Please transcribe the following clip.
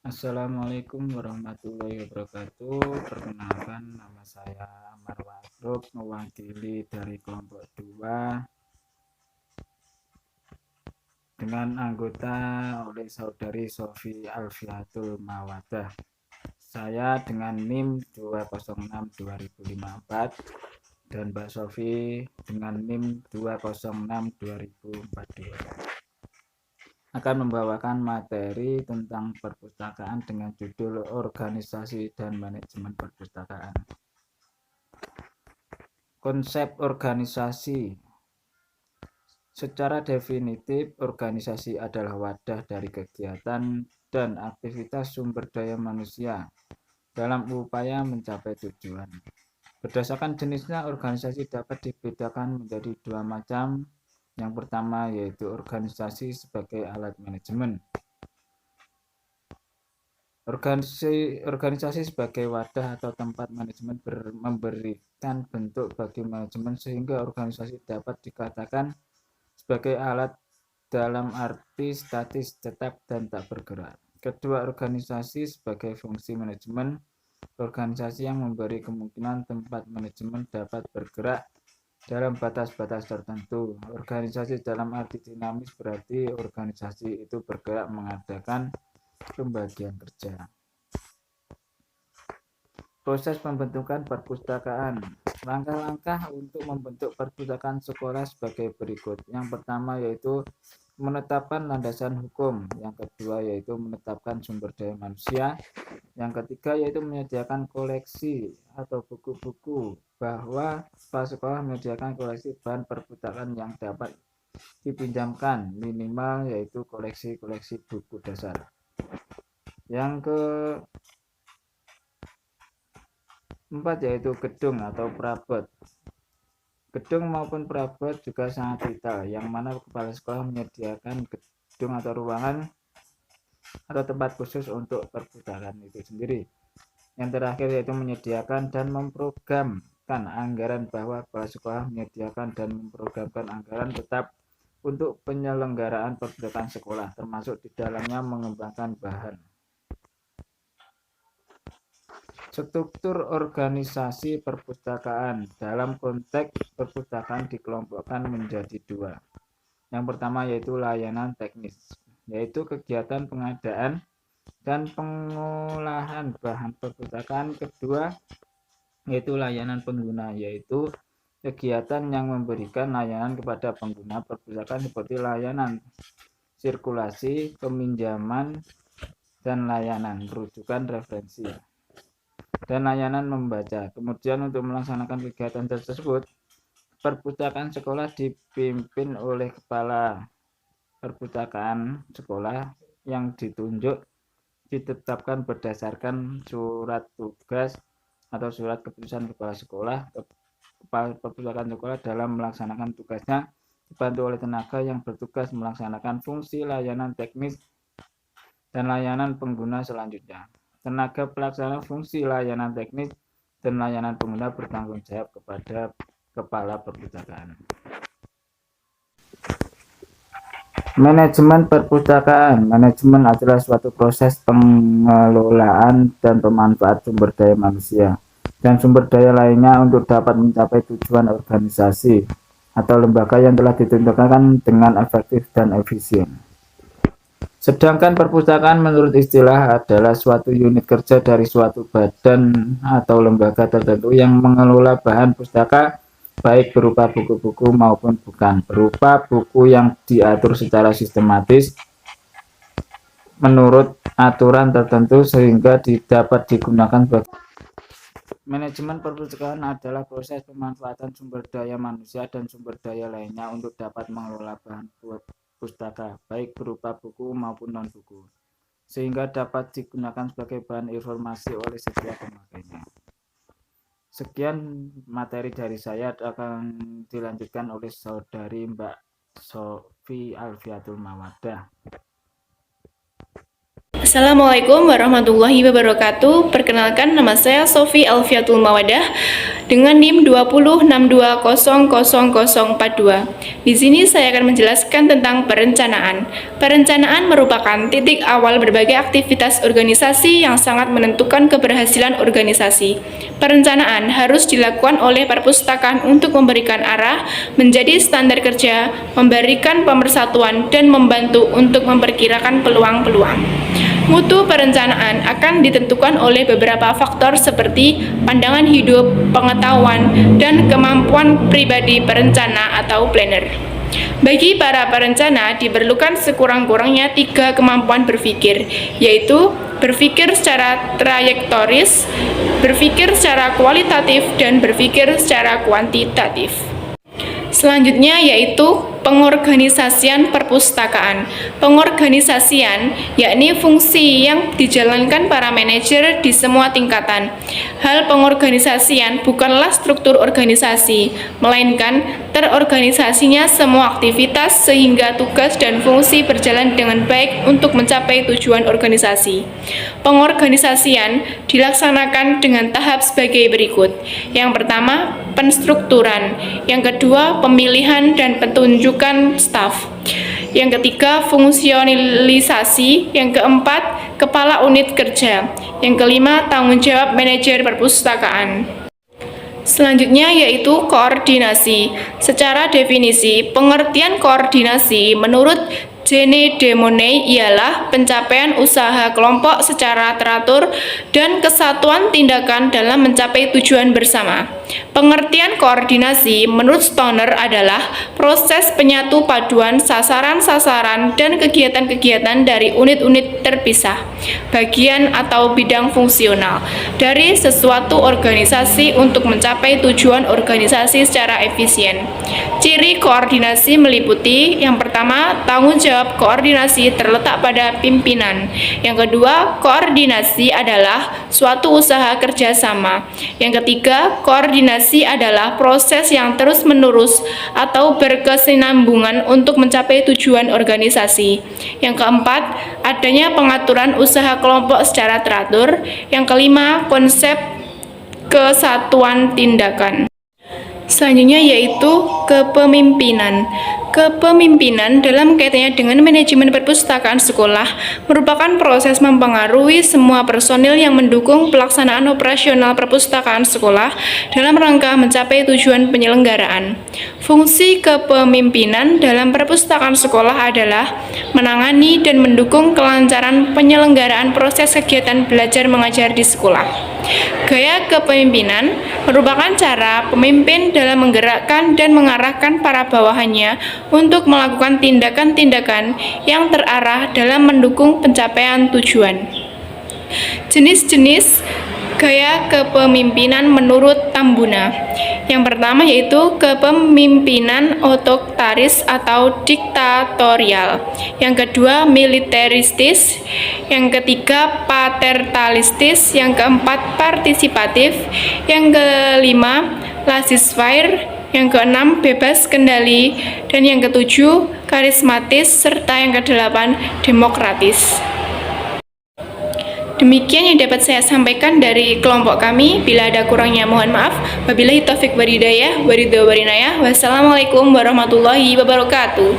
Assalamualaikum warahmatullahi wabarakatuh. Perkenalkan, nama saya Amar Wadruk, mewakili dari kelompok 2 dengan anggota oleh saudari Sofi Alfiatul Mawadah. Saya dengan NIM 206-2054 dan Mbak Sofi dengan NIM 206-2042 akan membawakan materi tentang perpustakaan dengan judul Organisasi dan Manajemen Perpustakaan. Konsep organisasi. Secara definitif, organisasi adalah wadah dari kegiatan dan aktivitas sumber daya manusia dalam upaya mencapai tujuan. Berdasarkan jenisnya, organisasi dapat dibedakan menjadi dua macam. Yang pertama yaitu organisasi sebagai alat manajemen. Organisasi sebagai wadah atau tempat manajemen memberikan bentuk bagi manajemen sehingga organisasi dapat dikatakan sebagai alat dalam arti statis, tetap, dan tak bergerak. Kedua, organisasi sebagai fungsi manajemen. Organisasi yang memberi kemungkinan tempat manajemen dapat bergerak dalam batas-batas tertentu. Organisasi dalam arti dinamis berarti organisasi itu bergerak mengadakan pembagian kerja. Proses pembentukan perpustakaan. Langkah-langkah untuk membentuk perpustakaan sekolah sebagai berikut. Yang pertama yaitu menetapkan landasan hukum. Yang kedua yaitu menetapkan sumber daya manusia. Yang ketiga yaitu menyediakan koleksi atau buku-buku, bahwa kepala sekolah menyediakan koleksi bahan perpustakaan yang dapat dipinjamkan, minimal yaitu koleksi buku dasar. Yang keempat yaitu gedung atau perabot. Gedung maupun perabot juga sangat vital, yang mana kepala sekolah menyediakan gedung atau ruangan atau tempat khusus untuk perpustakaan itu sendiri. Yang terakhir yaitu menyediakan dan memprogramkan anggaran, bahwa kepala sekolah menyediakan dan memprogramkan anggaran tetap untuk penyelenggaraan perpustakaan sekolah, termasuk di dalamnya mengembangkan bahan. Struktur organisasi perpustakaan. Dalam konteks perpustakaan dikelompokkan menjadi dua. Yang pertama yaitu layanan teknis, yaitu kegiatan pengadaan dan pengolahan bahan perpustakaan. Kedua yaitu layanan pengguna, yaitu kegiatan yang memberikan layanan kepada pengguna perpustakaan seperti layanan sirkulasi, peminjaman, dan layanan rujukan referensi, dan layanan membaca. Kemudian untuk melaksanakan kegiatan tersebut, perpustakaan sekolah dipimpin oleh kepala perpustakaan sekolah yang ditetapkan berdasarkan surat tugas atau surat keputusan kepala sekolah. Kepala perpustakaan sekolah dalam melaksanakan tugasnya dibantu oleh tenaga yang bertugas melaksanakan fungsi layanan teknis dan layanan pengguna selanjutnya. Tenaga pelaksana fungsi layanan teknis dan layanan pengguna bertanggung jawab kepada kepala perpustakaan. Manajemen perpustakaan. Manajemen adalah suatu proses pengelolaan dan pemanfaat sumber daya manusia dan sumber daya lainnya untuk dapat mencapai tujuan organisasi atau lembaga yang telah ditentukan dengan efektif dan efisien. Sedangkan perpustakaan menurut istilah adalah suatu unit kerja dari suatu badan atau lembaga tertentu yang mengelola bahan pustaka, baik berupa buku-buku maupun bukan berupa buku yang diatur secara sistematis menurut aturan tertentu sehingga dapat digunakan sebagai. Manajemen perpustakaan adalah proses pemanfaatan sumber daya manusia dan sumber daya lainnya untuk dapat mengelola bahan pustaka, baik berupa buku maupun non-buku, sehingga dapat digunakan sebagai bahan informasi oleh setiap pemakainya. Sekian materi dari saya, akan dilanjutkan oleh saudari Mbak Sofi Alfiatul Mawadah. Assalamualaikum warahmatullahi wabarakatuh. Perkenalkan, nama saya Sofi Alfiatul Mawadah dengan NIM 2062000042. Di sini saya akan menjelaskan tentang perencanaan. Perencanaan merupakan titik awal berbagai aktivitas organisasi yang sangat menentukan keberhasilan organisasi. Perencanaan harus dilakukan oleh perpustakaan untuk memberikan arah, menjadi standar kerja, memberikan pemersatuan, dan membantu untuk memperkirakan peluang-peluang. Mutu perencanaan akan ditentukan oleh beberapa faktor seperti pandangan hidup, pengetahuan, dan kemampuan pribadi perencana atau planner. Bagi para perencana diperlukan sekurang-kurangnya 3 kemampuan berpikir, yaitu berpikir secara trayektoris, berpikir secara kualitatif, dan berpikir secara kuantitatif. Selanjutnya yaitu pengorganisasian perpustakaan. Pengorganisasian yakni fungsi yang dijalankan para manajer di semua tingkatan. Hal pengorganisasian bukanlah struktur organisasi, melainkan terorganisasinya semua aktivitas sehingga tugas dan fungsi berjalan dengan baik untuk mencapai tujuan organisasi. Pengorganisasian dilaksanakan dengan tahap sebagai berikut. Yang pertama, penstrukturan. Yang kedua, pemilihan dan petunjukan staf. Yang ketiga, fungsionalisasi. Yang keempat, kepala unit kerja. Yang kelima, tanggung jawab manajer perpustakaan. Selanjutnya yaitu koordinasi. Secara definisi, pengertian koordinasi menurut Jeanne de Monnet ialah pencapaian usaha kelompok secara teratur dan kesatuan tindakan dalam mencapai tujuan bersama. Pengertian koordinasi menurut Stoner adalah proses penyatu paduan sasaran-sasaran dan kegiatan-kegiatan dari unit-unit terpisah, bagian atau bidang fungsional dari sesuatu organisasi untuk mencapai tujuan organisasi secara efisien. Ciri koordinasi meliputi yang pertama, tanggung jawab koordinasi terletak pada pimpinan. Yang kedua, koordinasi adalah suatu usaha kerjasama. Yang ketiga, koordinasi adalah proses yang terus-menerus atau berkesinambungan untuk mencapai tujuan organisasi. Yang keempat, adanya pengaturan usaha kelompok secara teratur. Yang kelima, konsep kesatuan tindakan. Selanjutnya yaitu kepemimpinan. Kepemimpinan dalam kaitannya dengan manajemen perpustakaan sekolah merupakan proses mempengaruhi semua personil yang mendukung pelaksanaan operasional perpustakaan sekolah dalam rangka mencapai tujuan penyelenggaraan. Fungsi kepemimpinan dalam perpustakaan sekolah adalah menangani dan mendukung kelancaran penyelenggaraan proses kegiatan belajar mengajar di sekolah. Gaya kepemimpinan merupakan cara pemimpin dalam menggerakkan dan mengarahkan para bawahannya untuk melakukan tindakan-tindakan yang terarah dalam mendukung pencapaian tujuan. Jenis-jenis gaya kepemimpinan menurut Tambuna. Yang pertama yaitu kepemimpinan otoritaris atau diktatorial. Yang kedua, militeristis. Yang ketiga, paternalistis. Yang keempat, partisipatif. Yang kelima, laissez-faire. Yang keenam, bebas kendali. Dan yang ketujuh, karismatis. Serta yang kedelapan, demokratis. Demikian yang dapat saya sampaikan dari kelompok kami. Bila ada kurangnya mohon maaf. Wabillahi taufik wal hidayah. Wassalamualaikum warahmatullahi wabarakatuh.